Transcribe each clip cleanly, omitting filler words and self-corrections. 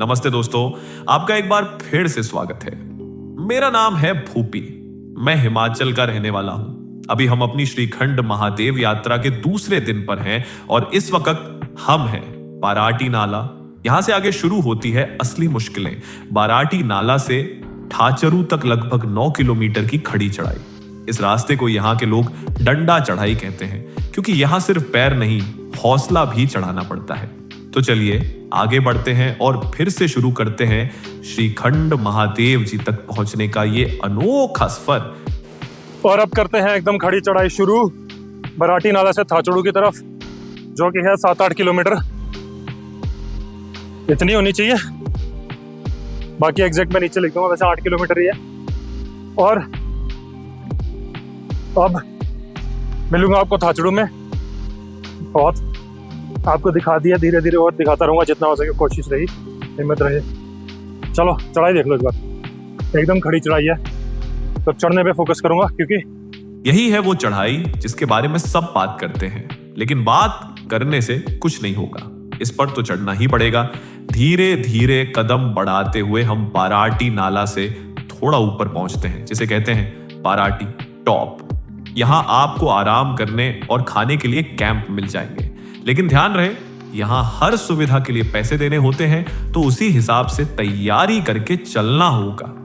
नमस्ते दोस्तों, आपका एक बार फिर से स्वागत है। मेरा नाम है भूपी। मैं हिमाचल का रहने वाला हूं। अभी हम अपनी श्रीखंड महादेव यात्रा के दूसरे दिन पर हैं और इस वक्त हम हैं बाराटी नाला। यहां से आगे शुरू होती है असली मुश्किलें। बाराटी नाला से ठाचरू तक लगभग 9 किलोमीटर की खड़ी चढ़ाई। इस रास्ते को यहाँ के लोग डंडा चढ़ाई कहते हैं, क्योंकि यहाँ सिर्फ पैर नहीं, हौसला भी चढ़ाना पड़ता है। तो चलिए आगे बढ़ते हैं और फिर से शुरू करते हैं श्रीखंड महादेव जी तक पहुंचने का ये अनोखा सफर। और अब करते हैं एकदम खड़ी चढ़ाई शुरू बाराटी नाला से थाचड़ू की तरफ, जो कि है 7-8 किलोमीटर। इतनी होनी चाहिए, बाकी एग्जैक्ट मैं नीचे लिख दूंगा। वैसे 8 किलोमीटर ही है। और अब मिलूंगा आपको थाचड़ू में। बहुत आपको दिखा दिया, धीरे धीरे और दिखाता रहूंगा जितना हो सके। कोशिश रही, हिम्मत रहे। चलो चढ़ाई देख लो एक बार। एकदम खड़ी चढ़ाई है, तो चढ़ने पे फोकस करूंगा, क्योंकि यही है वो चढ़ाई जिसके बारे में सब बात करते हैं, लेकिन बात करने से कुछ नहीं होगा। इस पर तो चढ़ना ही पड़ेगा। धीरे धीरे कदम बढ़ाते हुए हम बाराटी नाला से थोड़ा ऊपर पहुंचते हैं, जिसे कहते हैं बाराटी टॉप। यहां आपको आराम करने और खाने के लिए कैंप मिल जाएंगे, लेकिन ध्यान रहे यहां हर सुविधा के लिए पैसे देने होते हैं, तो उसी हिसाब से तैयारी करके चलना होगा।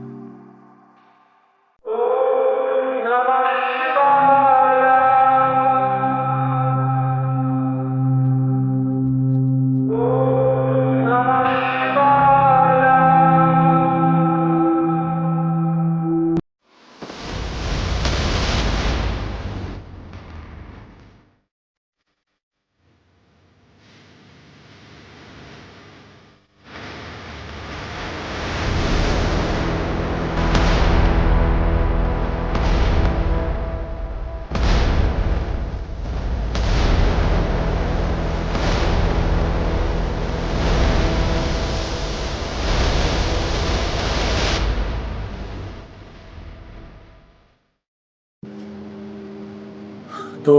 तो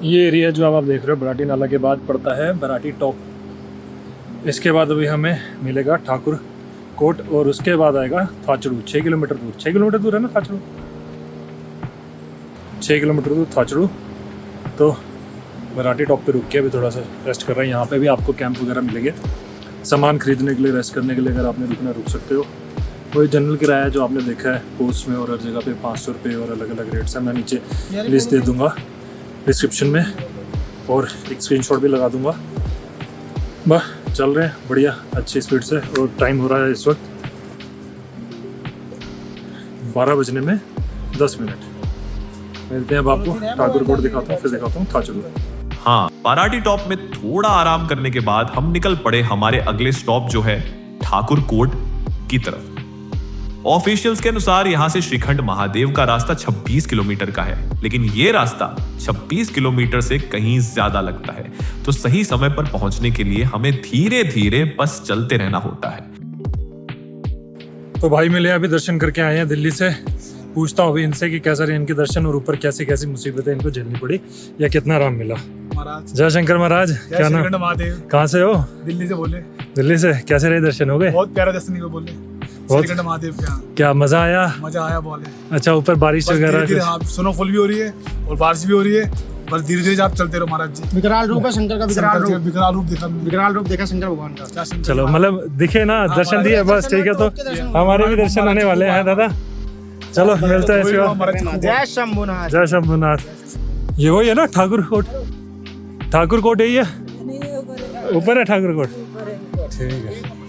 ये एरिया जो आप देख रहे हो बाराटी नाला के बाद पड़ता है बाराटी टॉप। इसके बाद अभी हमें मिलेगा ठाकुर कोट और उसके बाद आएगा थाचड़ू। 6 किलोमीटर दूर, 6 किलोमीटर दूर है ना थाचड़ू, 6 किलोमीटर दूर थाचड़ू। तो बाराटी टॉप पे रुक के अभी थोड़ा सा रेस्ट कर रहे हैं। यहाँ पे भी आपको कैंप वगैरह मिलेंगे, सामान खरीदने के लिए, रेस्ट करने के लिए। अगर आपने रुकना रुक सकते हो। वही जनरल किराया जो आपने देखा है पोस्ट में, और हर जगह पे 500 रुपये और अलग अलग रेट्स हैं। मैं नीचे लिस्ट दे दूंगा डिस्क्रिप्शन में, और एक स्क्रीनशॉट भी लगा दूंगा। बस चल रहे हैं बढ़िया अच्छी स्पीड से। और टाइम हो रहा है इस वक्त 12 बजने में 10 मिनट। मिलते हैं अब आपको ठाकुर कोट दिखाता हूँ, फिर दिखाता हूँ थाचड़ू। हाँ, बाराटी टॉप में थोड़ा आराम करने के बाद हम निकल पड़े हमारे अगले स्टॉप जो है ठाकुर कोट की तरफ। ऑफिशियल्स के अनुसार यहां से श्रीखंड महादेव का रास्ता 26 किलोमीटर का है, लेकिन ये रास्ता 26 किलोमीटर से कहीं ज्यादा लगता है। तो सही समय पर पहुंचने के लिए हमें धीरे धीरे बस चलते रहना होता है। तो भाई मिले, अभी दर्शन करके आए हैं दिल्ली से। पूछता हूँ अभी इनसे कि कैसा रहे इनके दर्शन, और ऊपर कैसी कैसी मुसीबतें इनको झेलनी पड़ी या कितना आराम मिला। महाराज जय शंकर महाराज। क्या नाम? महादेव। कहाँ से हो? दिल्ली से बोले। दिल्ली से। कैसे रहे दर्शन, हो गए? बहुत प्यारा दर्शन हुए बोले। श्रीखंड महादेव के यहाँ क्या मजा आया? मजा आया बोले। अच्छा, ऊपर बारिश वगैरह? हाँ, स्नोफॉल भी हो रही है और बारिश भी हो रही है। बस धीरे धीरे आप चलते रहो महाराज जी। विकराल रूप है शंकर का। विकराल रूप देखा शंकर भगवान का। चलो, मतलब दिखे ना, दर्शन दिए बस, ठीक है। तो हमारे भी दर्शन आने वाले हैं दादा। चलो मिलते हैं इसके। जय शंभुनाथ। जय शंभुनाथ। ये वही है ना ठाकुर कोट? ठाकुर कोट यही है, ऊपर है ठाकुर कोट। ठीक है।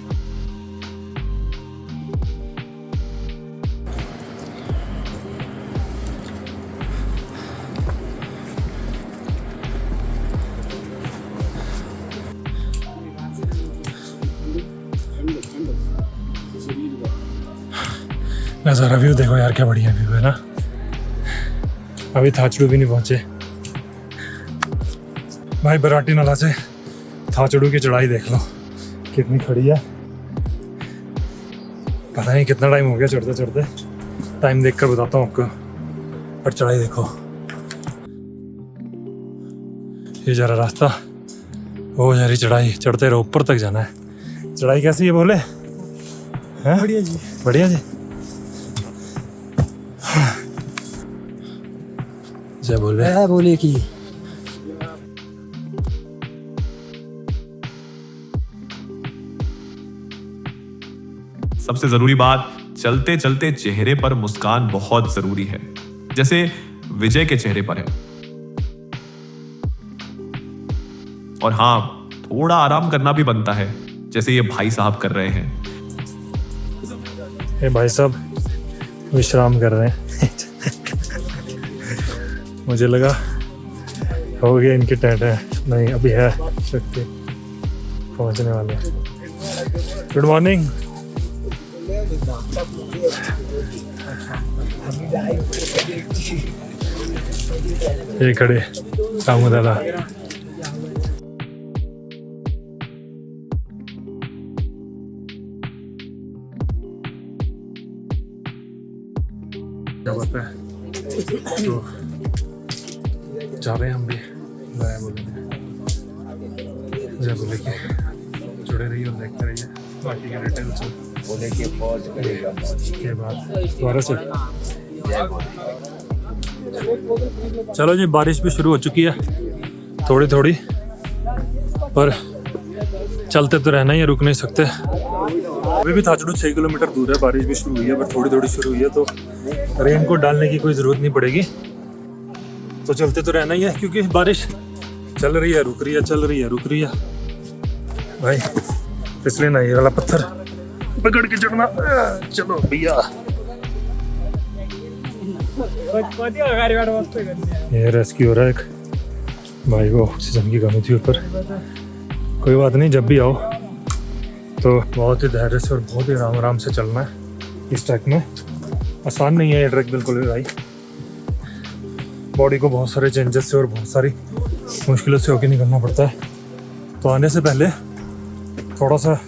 नज़ारा व्यू देखो यार, क्या बढ़िया व्यू है ना। अभी थाचड़ू भी नहीं पहुंचे भाई। बाराटी नाला से थाचड़ू की चढ़ाई देख लो कितनी खड़ी है। पता नहीं कितना टाइम हो गया चढ़ते चढ़ते, टाइम देखकर बताता हूँ आपको। पर चढ़ाई देखो, ये जा रहा रास्ता, वो जा रही चढ़ाई। चढ़ते रहो, ऊपर तक जाना है। चढ़ाई कैसी है बोले? हैं? बढ़िया जी। बढ़िया जी। जय बोले। बोले की सबसे जरूरी बात, चलते चलते चेहरे पर मुस्कान बहुत जरूरी है, जैसे विजय के चेहरे पर है। और हाँ, थोड़ा आराम करना भी बनता है, जैसे ये भाई साहब कर रहे हैं। ये भाई साहब विश्राम कर रहे हैं। मुझे लगा हो गया इनकी टेंट है, नहीं अभी है, शक्ति पहुंचने वाले। Good morning. ये खड़े रामू दादा। क्या बात है? तो जा रहे हैं हम भी। जय बोले, जय बोले के जुड़े रहिए और देखते रहिए बाकी के डिटेल्स बोले के पहुंच करेगा के बाद दोबारा से। चलो जी, बारिश भी शुरू हो चुकी है थोड़ी थोड़ी, पर चलते तो रहना ही है, रुक नहीं सकते। अभी भी थाचड़ू 6 किलोमीटर दूर है, बारिश भी शुरू हुई है, पर थोड़ी थोड़ी शुरू हुई है, तो रेन कोट डालने की कोई ज़रूरत नहीं पड़ेगी। तो चलते तो रहना ही है, क्योंकि बारिश चल रही है, रुक रही है, चल रही है, रुक रही है। भाई फिसले ना, ये वाला पत्थर पकड़ के चढ़ना। चलो भैया। ये रेस्क्यू हो रहा है एक भाई को, ऑक्सीजन की कमी थी ऊपर। कोई बात नहीं, जब भी आओ तो बहुत ही धैर्य से और बहुत ही आराम आराम से चलना है इस ट्रैक में। आसान नहीं है ये ट्रैक बिल्कुल भी भाई। बॉडी को बहुत सारे चेंजेस से और बहुत सारी मुश्किलों से होकर निकलना पड़ता है। तो आने से पहले थोड़ा सा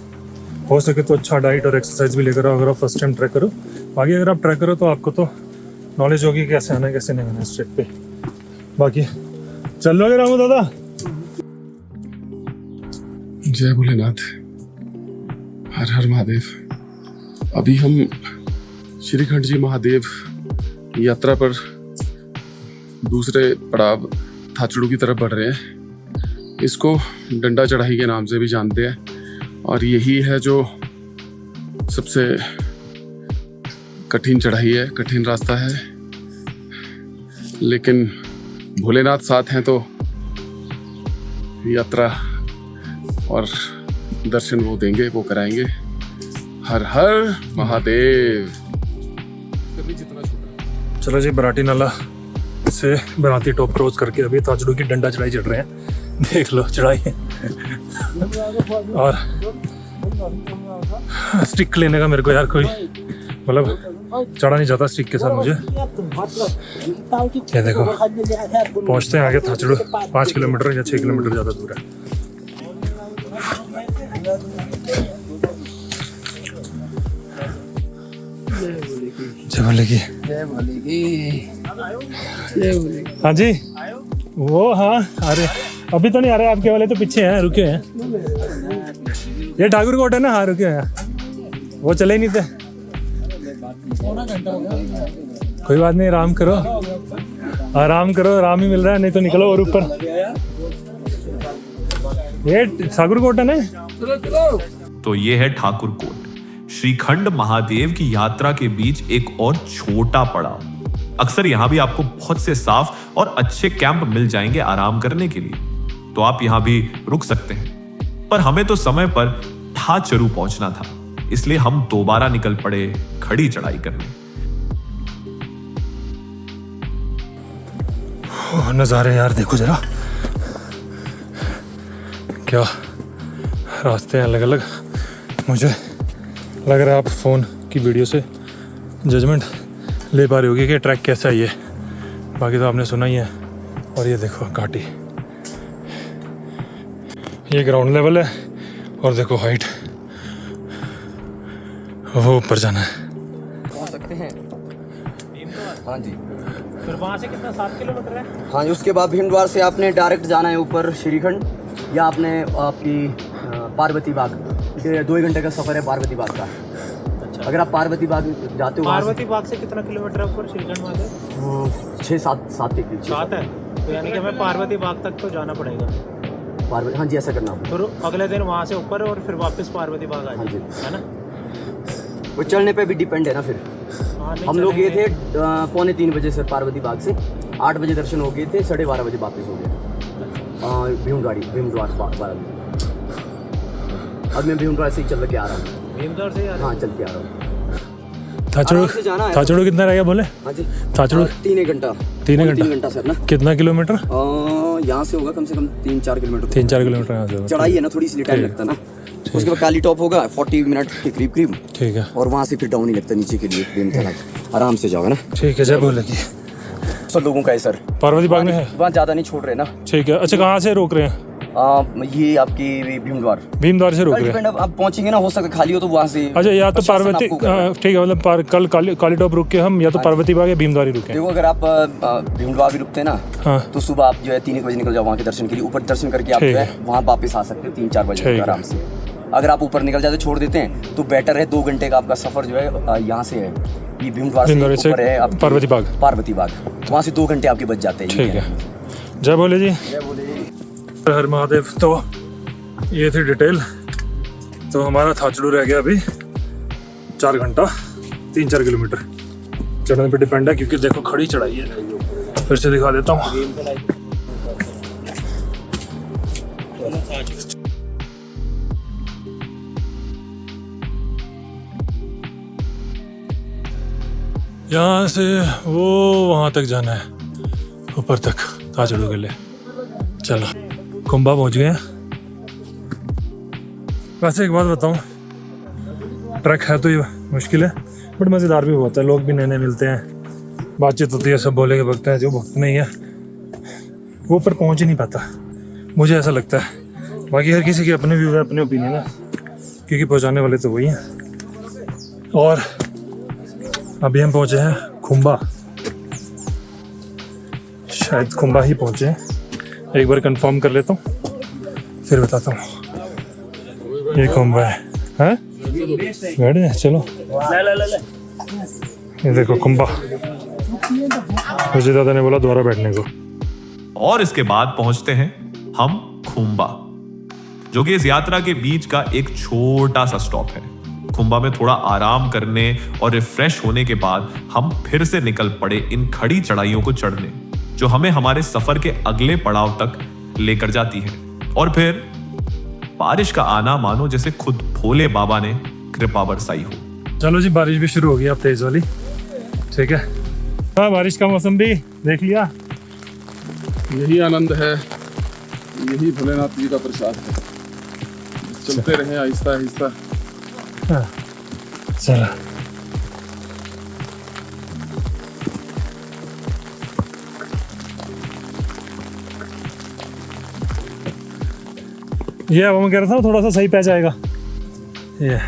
हो सके तो अच्छा डाइट और एक्सरसाइज भी लेकर आओ, अगर आप फर्स्ट टाइम ट्रैक करो। बाकी अगर आप ट्रैक करो तो आपको तो नॉलेज होगी कैसे आना है कैसे नहीं आना है इस ट्रैक पे। बाकी चल लोगे रामू दादा? जय भोलेनाथ, हर हर महादेव। अभी हम श्रीखंड जी महादेव यात्रा पर दूसरे पड़ाव थाचड़ू की तरफ बढ़ रहे हैं। इसको डंडा चढ़ाई के नाम से भी जानते हैं, और यही है जो सबसे कठिन चढ़ाई है, कठिन रास्ता है। लेकिन भोलेनाथ साथ हैं तो यात्रा और दर्शन वो देंगे, वो कराएंगे। हर हर महादेव। चलो जी, बराटी नाला से बराती टॉप क्रॉस करके अभी थाचड़ू की डंडा चढ़ाई चढ़ रहे हैं। देख लो चढ़ाई। और स्टिक लेने का मेरे को यार कोई मतलब चढ़ा नहीं जाता स्टिक के साथ मुझे। ये देखो पहुंचते हैं आगे थाचड़ू 5 किलोमीटर या 6 किलोमीटर ज़्यादा दूर है। जय बोलेगी, जय बोलेगी, जय बोलेगी। हाँ जी वो, हाँ अरे अभी तो नहीं आ रहे, आपके वाले तो पीछे हैं, रुके हैं। ये ठाकुर कोट है ना, हाँ रुके हैं, वो चले ही नहीं थे। कोई बात नहीं, आराम करो, आराम करो, आराम ही मिल रहा है, नहीं तो निकलो और ऊपर। ये ठाकुर कोट है ना। तो ये है ठाकुर कोट, श्रीखंड महादेव की यात्रा के बीच एक और छोटा पड़ाव। अक्सर यहाँ भी आपको बहुत से साफ और अच्छे कैंप मिल जाएंगे आराम करने के लिए, तो आप यहाँ भी रुक सकते हैं। पर हमें तो समय पर थाचड़ू पहुंचना था, इसलिए हम दोबारा निकल पड़े खड़ी चढ़ाई करने। नज़ारे यार देखो जरा, क्या रास्ते हैं अलग अलग। मुझे लग रहा है आप फ़ोन की वीडियो से जजमेंट ले पा रहे होगी कि ट्रैक कैसा है ये। बाकी तो आपने सुना ही है। और ये देखो घाटी, ये ग्राउंड लेवल है, और देखो हाइट, वो ऊपर जाना है। पहुंच सकते हैं। हाँ जी। फिर वहाँ से कितना 7 किलोमीटर है? हाँ जी, उसके बाद भीमद्वार से आपने डायरेक्ट जाना है ऊपर श्रीखंड, या आपने आपकी पार्वती बाग 2 घंटे का सफ़र है पार्वती बाग का। अगर आप पार्वती बाग जाते हो, पार्वती बाग से कितना किलोमीटर है ऊपर श्रीखंड महादेव? 6-7 के करीब। 7 है, तो यानी कि हमें पार्वती बाग तक तो जाना पड़ेगा। पार्वती, हाँ जी, ऐसा करना होगा। फिर अगले दिन वहाँ से ऊपर और फिर वापस पार्वती बाग आ हाँ जी, है ना? वो चढ़ने पे भी डिपेंड है ना। फिर हाँ, नहीं हम लोग गए चलेंगे। थे 3:45 बजे से पार्वती बाग से, 8 बजे दर्शन हो गए थे, 12:30 बजे वापस हो गए भीमद्वार 12 बजे। अब मैं भीमद्वार से ही चल के आ रहा हूँ। भीमद्वार से यार? हाँ, चल के आ रहा हूँ। थाचड़ू कितना रह गया बोले? हाँ जी, थाचड़ू 3 घंटा। 3 घंटा? 3 घंटा सर ना। कितना किलोमीटर? यहाँ से होगा कम से कम 3-4 किलोमीटर। 3-4 किलोमीटर यहाँ से। चढ़ाई है ना, थोड़ी सी टाइम लगता है ना। उसके बाद काली टॉप होगा 40 मिनट के करीब। ठीक है। और वहाँ से फिर डाउन ही लगता है नीचे के लिए, भीमताल आराम से जाओगे ना। ठीक है, जय बोले की। सब लोगों का है सर। पार्वती बाग में है? वहाँ ज़्यादा नहीं छोड़ रहे ना। ठीक है। अच्छा, कहाँ से रोक रहे हैं? ये आपकी भीमद्वार से रोक रहे हैं। आप पहुँचेंगे ना, हो सकता खाली हो तो वहाँ से। अच्छा, या तो पार्वती, ठीक है, मतलब कल काली टॉप रुक के हम या तो पार्वती बाग या भीमद्वार ही रुके। देखो, अगर आप भीमद्वार भी रुकते हैं ना, हाँ, तो सुबह आप जो है 3 बजे निकल जाओ वहाँ के दर्शन के लिए। ऊपर दर्शन करके आप जो है वहाँ वापस आ सकते हैं 3-4 बजे आराम से। अगर आप ऊपर निकल जाते छोड़ देते हैं तो बेटर है। 2 घंटे का आपका सफर जो है यहाँ से है, ये भीमद्वार से ऊपर है पार्वती बाग, वहाँ से 2 घंटे आपके बच जाते हैं। ठीक है, जय बोले जी। हर महादेव। तो ये थी डिटेल। तो हमारा थाचड़ू रह गया अभी 4 घंटा 3-4 किलोमीटर। चढ़ने पे डिपेंड है, क्योंकि देखो खड़ी चढ़ाई है। फिर से दिखा देता हूँ। यहाँ से वो वहाँ तक जाना है, ऊपर तक थाचड़ू के लिए। चलो, कुंभा पहुँच गए हैं। वैसे एक बात बताऊँ, ट्रैक है तो ये मुश्किल है, बट मज़ेदार भी बहुत है। लोग भी नए नए मिलते हैं, बातचीत होती है, सब बोले के भक्त हैं। जो भक्त नहीं है वो ऊपर पहुँच ही नहीं पाता, मुझे ऐसा लगता है। बाकी हर किसी के अपने व्यू है, अपने ओपिनियन है, क्योंकि पहुँचाने वाले तो वही हैं। और अभी हम पहुँचे हैं कुंभा, शायद कुंभा ही पहुँचे हैं। एक बार कंफर्म कर लेता हूँ, फिर बताता हूँ। ये कुंभा है, हैं? बैठ जाए, चलो। ये देखो कुंभा। मुझे दादा ने बोला दोबारा बैठने को। और इसके बाद पहुंचते हैं हम खुंबा, जो कि इस यात्रा के बीच का एक छोटा सा स्टॉप है। खुंबा में थोड़ा आराम करने और रिफ्रेश होने के बाद हम फिर से निकल पड़े इन खड़ी चढ़ाइयों को चढ़ने, जो हमें हमारे सफर के अगले पड़ाव तक लेकर जाती है। और फिर बारिश का आना मानो जैसे खुद भोले बाबा ने कृपा बरसाई हो। चलो जी, बारिश भी शुरू हो गई अब, तेज वाली। ठीक है, हाँ, बारिश का मौसम भी देख लिया। यही आनंद है, यही भोलेनाथ जी का प्रसाद है। चलते रहे आहिस्ता आहिस्ता। हाँ, चलो। ये अब मैं कह रहा था थोड़ा सा सही पैच आएगा। ये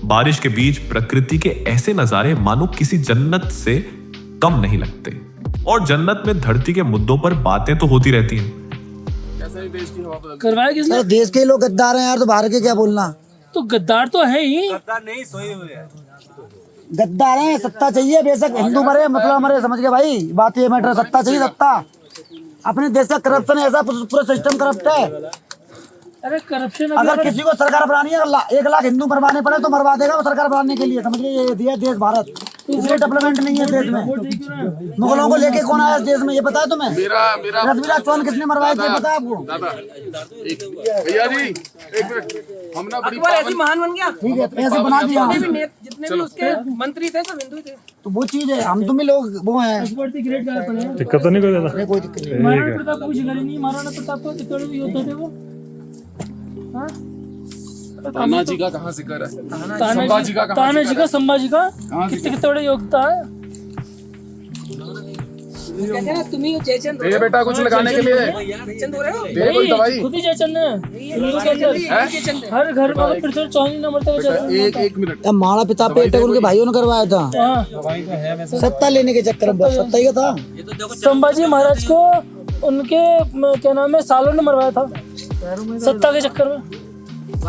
बारिश के बीच प्रकृति के ऐसे नजारे मानो किसी जन्नत से कम नहीं लगते। और जन्नत में धरती के मुद्दों पर बातें तो होती रहती हैं। करवाया किसने? देश के लोग गद्दार हैं यार, तो बाहर के क्या बोलना। तो गद्दार तो है ही। गद्दार हैं, सत्ता चाहिए, बेशक हिंदू मरे मुसलमान मरे, समझ गए भाई। बात ये मैटर, सत्ता चाहिए, सत्ता। अपने देश का करप्शन ऐसा, पूरा सिस्टम करप्ट है। अरे करप्शन अगर किसी को सरकार बनानी है, 1 लाख हिंदू मरवाने पड़े तो मरवा देगा वो सरकार बनाने के लिए, समझ गए। ये दिया देश भारत, इसलिए डेवलपमेंट नहीं है देश में। मुगलों को लेके कौन आया इस देश में, ये पता है तुम्हें? पृथ्वीराज चौहान किसने मरवाए थे, पता है आपको? भैया जी, एक मिनट, हम ना बड़ी ऐसी महान बन गया। ठीक है, ऐसे बना दिया। जितने भी उसके मंत्री थे सब हिंदू थे। तो वो चीज है, हम तुम लोग वो हैं। दिक्कत तो नहीं कोई ज्यादा? कोई दिक्कत नहीं। महाराणा प्रताप को कुछ घर नहीं, महाराणा प्रताप को कितने योद्धा थे वो। तानाजी का कहाँ जिक्र है? तानाजी का, संभाजी का कितने बड़े योग्यता है। कहते हैं तुम ही जयचंद ये बेटा कुछ लगाने के लिए जयचंद हो रहे हो, दे कोई दवाई। खुद ही जयचंद है। हर घर में पृथ्वी 24 नंबर तक चल रहा है। एक मिनट, हमारा पिता पेटे उनके भाइयों ने करवाया था, सत्ता लेने के चक्कर में। सत्ता ही था। संभाजी महाराज को उनके क्या नाम है सालों ने मरवाया था, सत्ता के चक्कर में। तो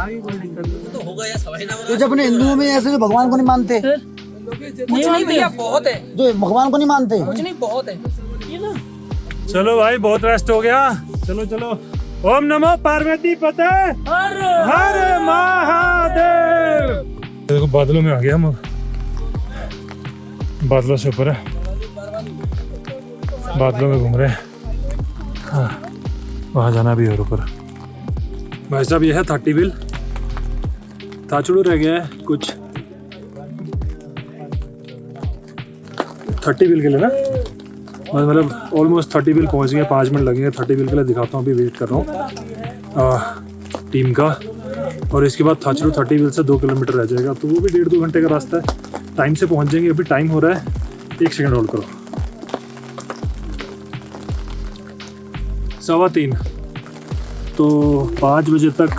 जब अपने हिंदुओं में ऐसे जो भगवान को नहीं मानते, कुछ नहीं भैया, बहुत है, जो भगवान को नहीं मानते, कुछ नहीं, बहुत है। चलो भाई, बहुत रेस्ट हो गया। चलो चलो। ओम नमो पार्वती पते हर महादेव। देखो बादलों में आ गया हम, बादलों से ऊपर है, बादलों में घूम रहे हैं। हाँ, वहाँ जाना भी और ऊपर। भाई साहब ये है 30 व्हील, थाचड़ू रह गया है कुछ 30 व्हील के लिए ना, मतलब ऑलमोस्ट 30 व्हील पहुँच गए। 5 मिनट लगेंगे 30 व्हील के लिए। दिखाता हूँ, अभी वेट कर रहा हूँ टीम का। और इसके बाद थाचड़ू 30 व्हील से 2 किलोमीटर रह जाएगा, तो वो भी 1.5-2 घंटे का रास्ता है। टाइम से पहुँच जाएंगे। अभी टाइम हो रहा है, 1 सेकंड होल्ड करो, 3:15। तो 5 बजे तक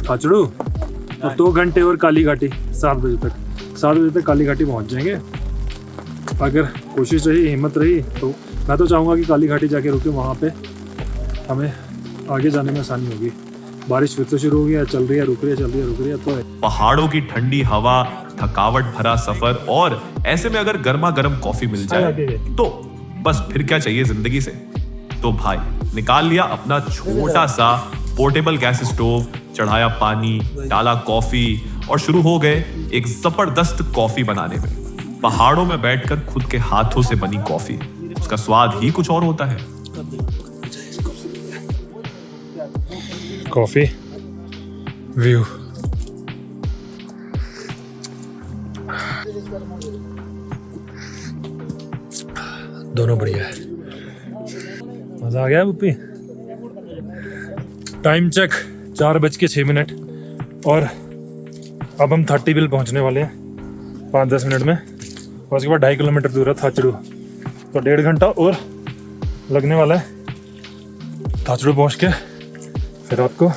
थाचड़ू और 2 घंटे और काली घाटी। 7 बजे तक काली घाटी पहुंच जाएंगे। अगर कोशिश रही, हिम्मत रही, तो मैं तो चाहूँगा कि काली घाटी जाके रुके। वहाँ पे हमें आगे जाने में आसानी होगी। बारिश फिर से शुरू हो गई है, चल रही है, रुक रही है। तो पहाड़ों की ठंडी हवा, थकावट भरा सफर, और ऐसे में अगर गर्मा गर्म कॉफी मिल जाए तो बस फिर क्या चाहिए जिंदगी से। तो भाई निकाल लिया अपना छोटा सा पोर्टेबल गैस स्टोव, चढ़ाया पानी, डाला कॉफी और शुरू हो गए एक जबरदस्त कॉफी बनाने में। पहाड़ों में बैठकर खुद के हाथों से बनी कॉफी, उसका स्वाद ही कुछ और होता है। कॉफी व्यू, दोनों बढ़िया है, मजा आ गया पुप्पी। टाइम चेक 4:06 और अब हम 30 व्हील पहुंचने वाले हैं 5-10 मिनट में। और उसके बाद 2.5 किलोमीटर दूर है थाचड़ू, तो 1.5 घंटा और लगने वाला है। थाचड़ू पहुंच के फिर आपको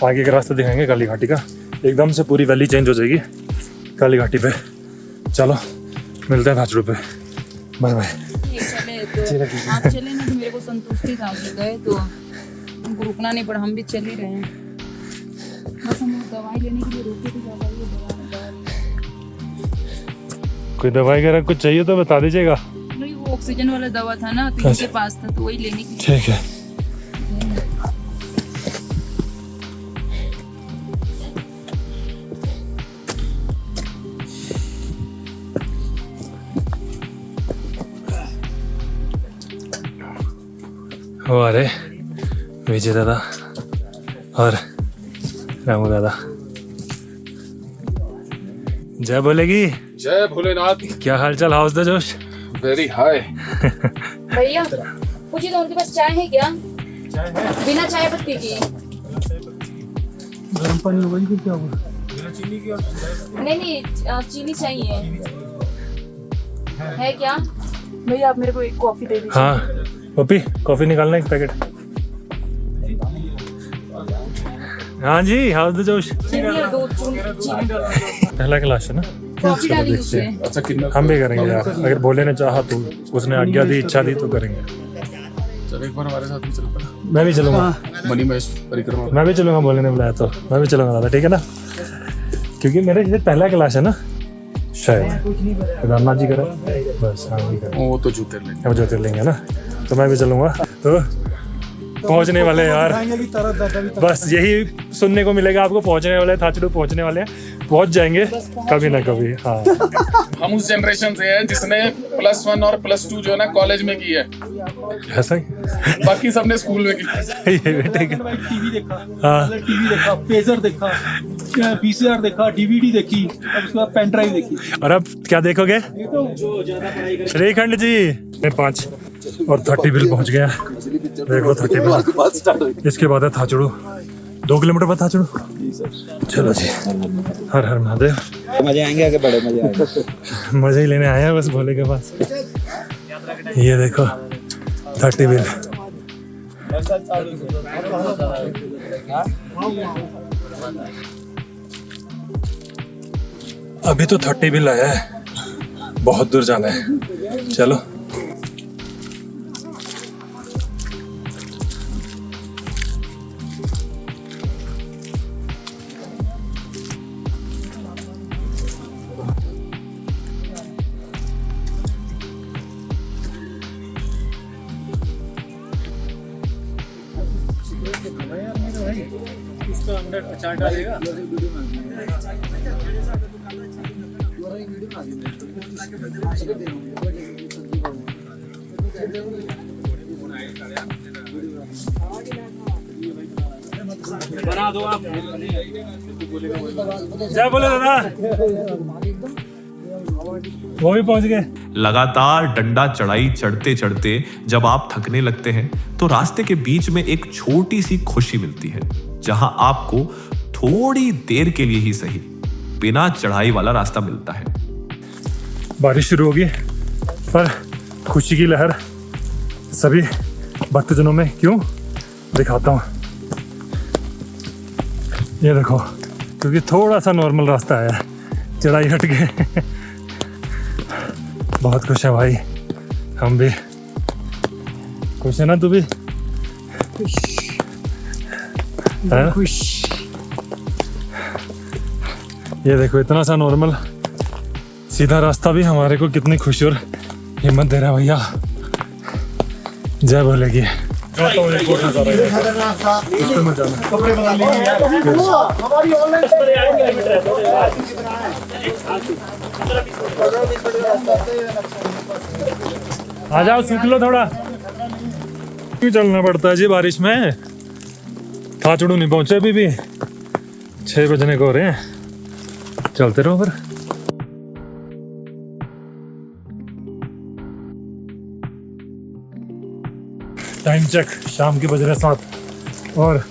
आगे का रास्ता दिखाएंगे काली घाटी का। एकदम से पूरी वैली चेंज हो जाएगी काली घाटी पे। चलो मिलते हैं थाचड़ू पे, बाय बाय। चले तो आप चले ना, तो मेरे को संतुष्टि था कि गए तो हमको रुकना नहीं पड़ा, हम भी चल ही रहे हैं। बस हम दवाई लेने के लिए रुके थे, कोई दवाई वगैरह कुछ चाहिए तो बता दीजिएगा। नहीं, वो ऑक्सीजन वाला दवा था ना, तो इनके पास था, तो वही लेने के लिए। ठीक है। वो अरे विजय दादा और रामू दादा, जय बोलेगी। जय भोलेनाथ। क्या हाल चाल, हाउस द जोश? Very high. भैया पूछिए तो उनके पास चाय है क्या? बिना चाय पत्ती की। गर्म पानी होगा कि क्या होगा? नहीं, चीनी चाहिए है क्या? भैया आप मेरे को एक कॉफी दे दीजिए। हाँ पपी, कॉफी निकालना एक पैकेट। हाँ जी, हाउस द जोश। पहला क्लास है ना, कॉफी चलो डाली देखते हैं। अच्छा कितना? हम भी करेंगे यार, अगर भोले ने चाहा तो, उसने आज्ञा दी, इच्छा दी तो करेंगे। चल एक बार हमारे साथ भी चलता ना, मैं भी चलूंगा। मणि महेश परिक्रमा। मैं भी चलूंगा, भोले ने बुलाया तो मैं भी चलूंगा दादा, ठीक है ना? क्योंकि मेरे ये पहला क्लास है ना शायद, केदारनाथ जी करा बस। हाँ जी करा, वो तो ज्योतिर्लिंग। अब ज्योतिर्लिंग है ना, तो मैं भी चलूंगा। तो पहुंचने वाले हैं यार, बस यही सुनने को मिलेगा आपको। पहुंचने वाले हैं, थाचड़ू पहुंचने वाले हैं, पहुंच जाएंगे कभी ना कभी। हाँ हम उस जनरेशन से हैं जिसने +1 और +2 जो है ना कॉलेज में की है, ऐसा ही बाकी सबने स्कूल में की। ये ठीक है। टीवी देखा, हाँ टीवी देखा, पेजर देखा, VCR देखा, DVD देखी, अब उसके बाद पेन ड्राइव देखी। और अब क्या देखोगे? जो ज्यादा पढ़ाई कर श्रीखंड जी 5 और 30 व्हील पहुंच गया। देखो 30 व्हील, इसके बाद है थाचड़ू, 2 किलोमीटर बाद थाचड़ू। चलो जी, हर हर महादेव। मजे आएंगे, आगे बड़े मजे आएंगे। मजे ही लेने आए हैं बस भोले के पास। ये देखो 30 व्हील। अभी तो 30 व्हील आया है, बहुत दूर जाना है। चलो उसका अंदर अचार डालेगा। बना दो आप। जय बोले दादा। वो भी पहुंच गए। लगातार डंडा चढ़ाई चढ़ते चढ़ते जब आप थकने लगते हैं तो रास्ते के बीच में एक छोटी सी खुशी मिलती है, जहां आपको थोड़ी देर के लिए ही सही बिना चढ़ाई वाला रास्ता मिलता है। बारिश शुरू होगी पर खुशी की लहर सभी भक्तजनों में क्यों दिखाता हूँ। ये देखो, क्योंकि थोड़ा सा नॉर्मल रास्ता है, चढ़ाई हट के बहुत खुश है भाई, हम भी खुश है ना, तू भी खुश। ये देखो, इतना सा नॉर्मल सीधा रास्ता भी हमारे को कितनी खुशी और हिम्मत दे रहा है भैया। जय बोलेगी। आ जाओ, सूख लो थोड़ा। क्यों चलना पड़ता है जी बारिश में? थाचड़ू नहीं पहुंचे अभी भी, 6 बजने को हो रहे हैं। चलते रहो फिर। टाइम चेक, शाम के बज रहे 7 और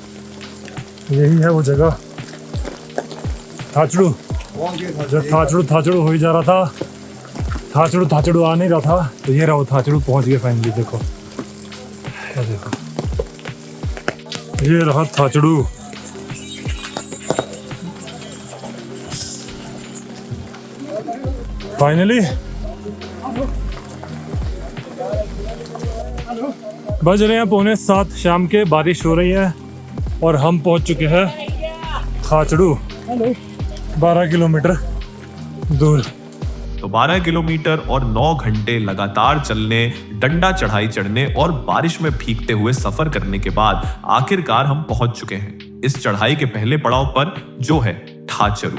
यही है वो जगह थाचड़ू। जब थाचड़ू हो ही जा रहा था, थाचड़ू आ नहीं रहा था, तो ये रहा वो थाचड़ू पहुंच गए फाइनली। देखो ये देखो, ये रहा थाचड़ू। फाइनली बज रहे हैं 6:45 शाम के, बारिश हो रही है और हम पहुंच चुके हैं थाचड़ू, 12 किलोमीटर दूर। तो 12 किलोमीटर और 9 घंटे लगातार चलने, डंडा चढ़ाई चढ़ने और बारिश में भीगते हुए सफर करने के बाद आखिरकार हम पहुंच चुके हैं इस चढ़ाई के पहले पड़ाव पर, जो है थाचड़ू।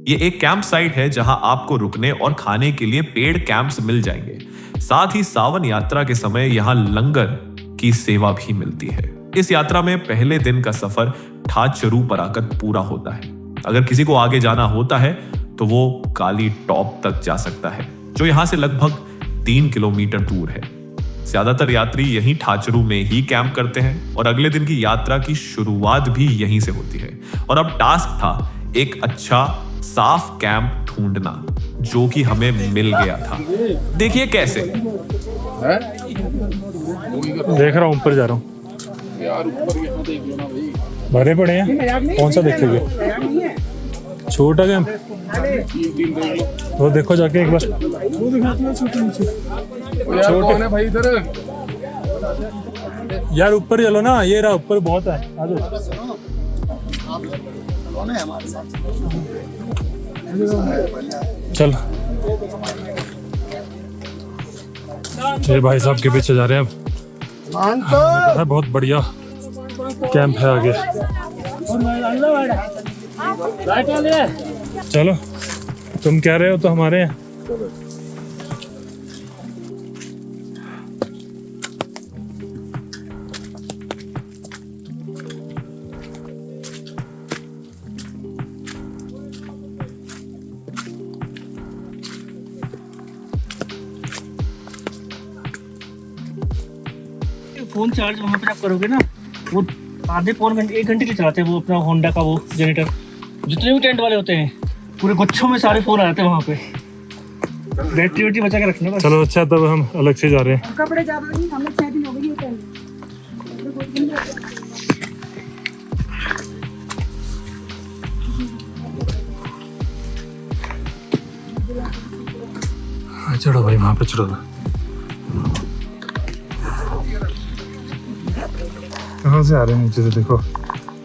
ये एक कैंप साइट है जहां आपको रुकने और खाने के लिए पेड कैंप्स मिल जाएंगे। साथ ही सावन यात्रा के समय यहाँ लंगर की सेवा भी मिलती है। इस यात्रा में पहले दिन का सफर थाचड़ू पर आकर पूरा होता है। अगर किसी को आगे जाना होता है तो वो काली टॉप तक जा सकता है, जो यहाँ से लगभग 3 किलोमीटर दूर है। ज्यादातर यात्री यहीं थाचड़ू में ही कैंप करते हैं और अगले दिन की यात्रा की शुरुआत भी यहीं से होती है। और अब टास्क था एक अच्छा साफ कैंप ढूंढना, जो कि हमें मिल गया था। देखिए कैसे। देख रहा हूँ, ऊपर जा रहा हूँ यार, ऊपर यहाँ देख लो ना भाई, भरे पड़े हैं। कौन सा देखेंगे? छोटा कैंप वो देखो जाके एक बार। छोटे भाई इधर यार ऊपर चलो ना, ये रहा ऊपर बहुत है। आ जाओ। चल, ये भाई साहब के पीछे जा रहे हैं अब। बहुत बढ़िया कैंप है आगे। चलो, तुम कह रहे हो तो हमारे हैं। फोन चार्ज वहाँ पे आप करोगे ना, वो आधे पौन घंटे 1 घंटे के लिए चलाते हैं वो अपना होंडा का वो जनरेटर। जितने भी टेंट वाले होते हैं पूरे गुच्छों में सारे फोन आ जाते हैं वहाँ पे। बैटरी वैटरी बचा के रखना बस। चलो अच्छा, तब हम अलग से जा रहे हैं। कपड़े ज्यादा नहीं, हम लोग 6 दिन हो गए होते हैं। चढ़ो भाई, वहाँ पे चढ़ो। कहाँ से आ रहे हैं नीचे से? देखो,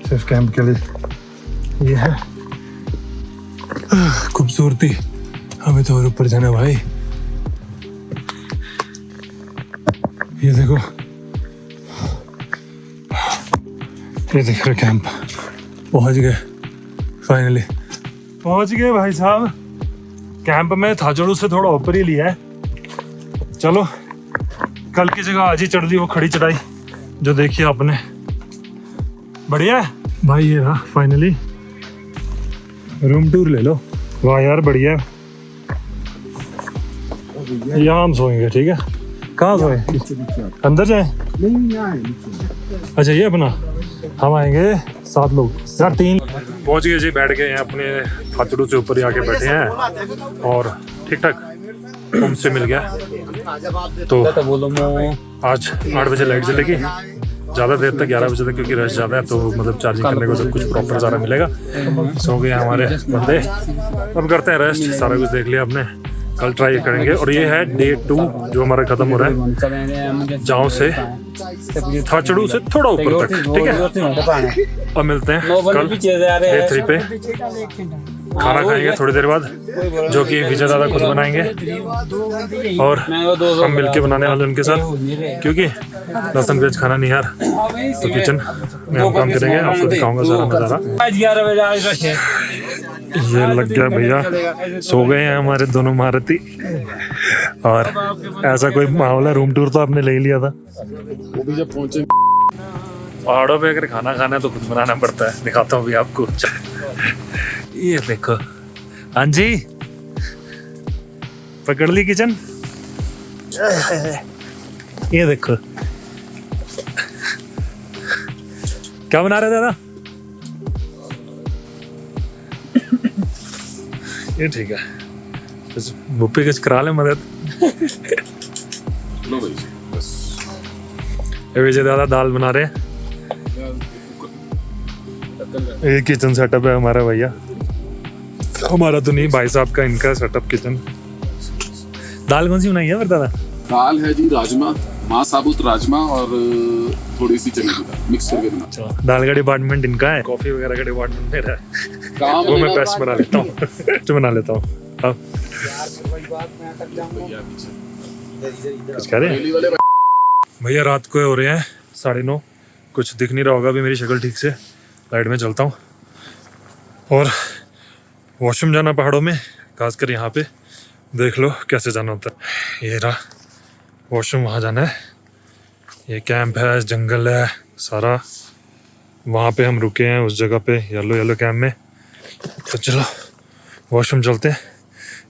सिर्फ कैंप के लिए। ये है खूबसूरती। हमें तो और ऊपर जाना है भाई। ये देखो, ये देख रहे कैंप, पहुंच गए फाइनली, पहुंच गए भाई साहब। कैंप में थाचड़ू से थोड़ा ऊपर ही लिया है। चलो कल की जगह आज ही चढ़ ली वो खड़ी चढ़ाई जो देखी आपने, बढ़िया है भाई। ये रहा फाइनली रूम टूर, ले लो। वाह यार बढ़िया है। यहाँ हम सोएंगे, ठीक है। कहाँ सोए, अंदर जाए? अच्छा ये अपना, हम आएंगे 7 लोग यार, 3 पहुंच गए जी, बैठ गए हैं अपने थाचड़ू से ऊपर ही आके बैठे हैं और ठीक ठाक होम से मिल गया। तो आज 8 बजे लाइट जलेगी, ज़्यादा देर तक 11 बजे तक, क्योंकि रश ज़्यादा है तो मतलब चार्जिंग करने को सब कुछ प्रॉपर सारा मिलेगा। सो गए हमारे बंदे, अब करते हैं रेस्ट। सारा कुछ देख लिया हमने, कल ट्राई करेंगे। और ये है डे 2 जो हमारा खत्म हो रहा है, जाओ से थाचड़ू से थोड़ा ऊपर तक, ठीक है। अब मिलते हैं कल डे 3 पे, खाना खाएंगे थोड़ी देर बाद, जो कि विजय दादा खुद बनाएंगे और हम मिलके बनाने वाले उनके साथ, क्योंकि लहसुन प्याज खाना नहीं यार, तो किचन में हम काम करेंगे, आपको दिखाऊंगा सारा नजारा। ये लग गया भैया, सो गए हैं हमारे दोनों मारुति। और ऐसा कोई माहौल है, रूम टूर तो आपने ले लिया था। वो भी जब पहुंचे, पहाड़ों पे अगर खाना खाना है तो खुद बनाना पड़ता है। दिखाता हूँ भी आपको, ये देखो। हाँ जी, पकड़ ली किचन, ये देखो। क्या बना रहे दादा? ये ठीक है, भूपी कुछ करा ले मदद। लो भाई बस। ये विजय दादा दाल बना रहे हैं। ये किचन सेटअप है हमारा भैया, हमारा तो नहीं, भाई साहब का, इनका सेटअप किचन। दाल कौन सी बनाई है दादा? दाल है जी राजमा, माँ साबुत राजमा और थोड़ी सी चने की दाल मिक्स करके बना। दाल का डिपार्टमेंट इनका है, कॉफी वगैरह का डिपार्टमेंट मेरा है। काम वो मैं बेस्ट बना लेता हूँ, तो बना लेता हूँ। कुछ कह रहे हैं भैया? रात को हो रहे हैं 9:30, कुछ दिख नहीं रहा होगा अभी मेरी शक्ल ठीक से। लाइट में चलता हूँ और वॉशरूम जाना पहाड़ों में, खासकर यहाँ पे देख लो कैसे जाना होता है। ये रहा वॉशरूम, वहाँ जाना है। ये कैंप है, जंगल है सारा, वहाँ पे हम रुके हैं उस जगह पे, येलो कैंप में। तो चलो वॉशरूम चलते हैं,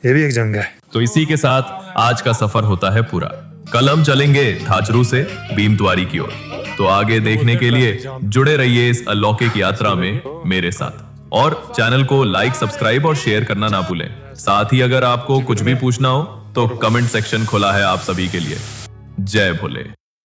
ये भी एक जंगल है। तो इसी के साथ आज का सफर होता है पूरा। कल हम चलेंगे थाचड़ू से भीमद्वारी की ओर। तो आगे देखने के लिए जुड़े रहिए इस अलौकिक यात्रा में मेरे साथ, और चैनल को लाइक, सब्सक्राइब और शेयर करना ना भूलें। साथ ही अगर आपको कुछ भी पूछना हो तो कमेंट सेक्शन खुला है आप सभी के लिए। जय भोले।